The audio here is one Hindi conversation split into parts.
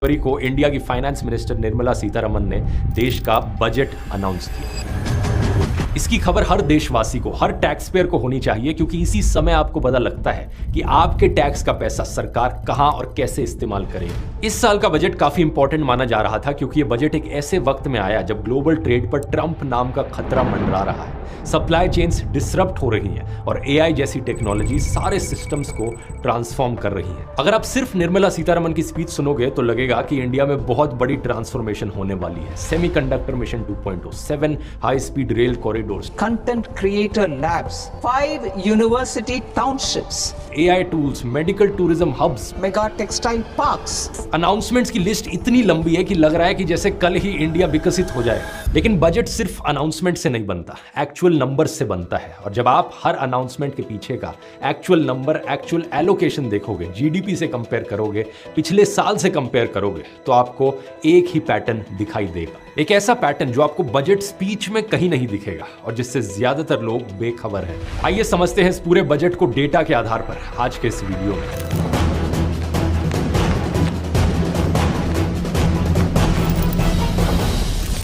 फरवरी को इंडिया की फाइनेंस मिनिस्टर निर्मला सीतारमन ने देश का बजट अनाउंस किया। इसकी खबर हर देशवासी को, हर टैक्स पेयर को होनी चाहिए, क्योंकि इसी समय आपको पता लगता है कि आपके टैक्स का पैसा सरकार कहां और कैसे इस्तेमाल करेगी। इस साल का बजट काफी इंपॉर्टेंट माना जा रहा था, क्योंकि यह बजट एक ऐसे वक्त में आया जब ग्लोबल ट्रेड पर ट्रंप नाम का खतरा मंडरा रहा है, सप्लाई चेन्स डिसरप्ट हो रही हैं और एआई जैसी टेक्नोलॉजी सारे सिस्टम्स को ट्रांसफॉर्म कर रही है। अगर आप सिर्फ निर्मला सीतारमन की स्पीच सुनोगे तो लगेगा कि इंडिया में बहुत बड़ी ट्रांसफॉर्मेशन होने वाली है। Semiconductor mission 2.0, 7 high speed rail corridors, content creator labs, 5 university townships, AI tools, medical tourism hubs, mega textile parks। Announcements की लिस्ट इतनी लंबी है कि लग रहा है कि जैसे कल ही इंडिया विकसित हो जाए। लेकिन बजट सिर्फ अनाउंसमेंट से नहीं बनता, एक्चुअल नंबर से बनता है। और जब आप हर अनाउंसमेंट के पीछे का एक्चुअल नंबर, एक्चुअल एलोकेशन देखोगे, जीडीपी से कंपेयर करोगे, पिछले साल से कंपेयर करोगे, तो आपको एक ही पैटर्न दिखाई देगा। एक ऐसा पैटर्न जो आपको बजट स्पीच में कहीं नहीं दिखेगा और जिससे ज्यादातर लोग बेखबर हैं। आइए समझते हैं इस पूरे बजट को डेटा के आधार पर आज के इस वीडियो में।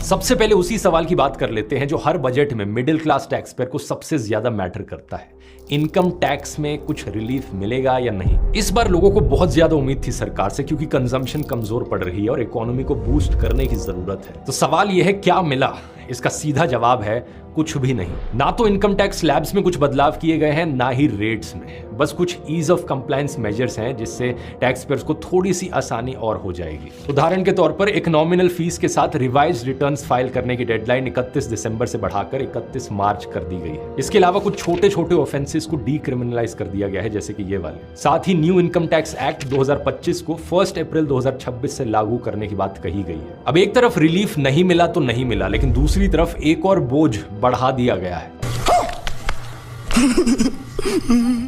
सबसे पहले उसी सवाल की बात कर लेते हैं जो हर बजट में मिडिल क्लास टैक्स पेयर को सबसे ज्यादा मैटर करता है। इनकम टैक्स में कुछ रिलीफ मिलेगा या नहीं। इस बार लोगों को बहुत ज्यादा उम्मीद थी सरकार से, क्योंकि कंजम्पशन कमजोर पड़ रही है और इकोनॉमी को बूस्ट करने की जरूरत है। तो सवाल यह है, क्या मिला? इसका सीधा जवाब है कुछ भी नहीं। ना तो इनकम टैक्स स्लैब्स में कुछ बदलाव किए गए हैं, ना ही रेट्स में। बस कुछ ईज ऑफ कंप्लायंस मेजर्स हैं जिससे टैक्स पेयर्स को थोड़ी सी आसानी और हो जाएगी। उदाहरण के तौर पर एक नॉमिनल फीस के साथ रिवाइज्ड रिटर्न्स फाइल करने की डेडलाइन 31 दिसंबर से बढ़ाकर 31 मार्च कर दी गई है। इसके अलावा कुछ छोटे छोटे ऑफेंसेस को डीक्रिमिनलाइज कर दिया गया है, जैसे कि ये वाले। साथ ही न्यू इनकम टैक्स एक्ट 2025 को 1 अप्रैल 2026 से लागू करने की बात कही गई है। अब एक तरफ रिलीफ नहीं मिला तो नहीं मिला, लेकिन दूसरी तरफ एक और बोझ बढ़ा दिया गया है।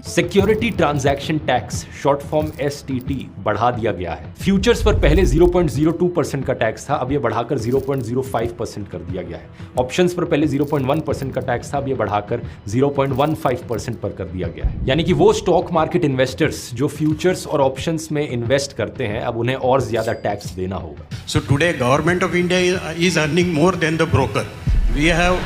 Security transaction tax, short form STT, बढ़ा दिया गया है। फ्यूचर्स पर पहले 0.02% का टैक्स था, अब यह बढ़ाकर 0.05% कर दिया गया है। ऑप्शंस पर पहले 0.1% का टैक्स था, अब यह बढ़ाकर 0.15% पर कर दिया गया है। यानी कि वो स्टॉक मार्केट इन्वेस्टर्स जो फ्यूचर्स और ऑप्शंस में इन्वेस्ट करते हैं, अब उन्हें और ज्यादा टैक्स देना होगा। So today government of India is earning more than the broker. We have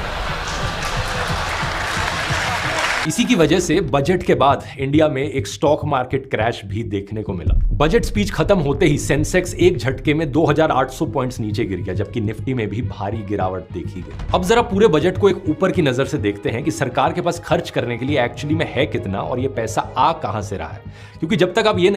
इसी की वजह से बजट के बाद इंडिया में एक स्टॉक मार्केट क्रैश भी देखने को मिला। बजट स्पीच खत्म होते ही सेंसेक्स एक झटके में 2800 पॉइंट्स नीचे गिर गया, जबकि निफ्टी में भी भारी गिरावट देखी गई। अब जरा पूरे बजट को एक ऊपर की नजर से देखते हैं कि सरकार के पास खर्च करने के लिए एक्चुअली में है कितना और ये पैसा आ कहां से रहा है। क्योंकि जब तक आप ये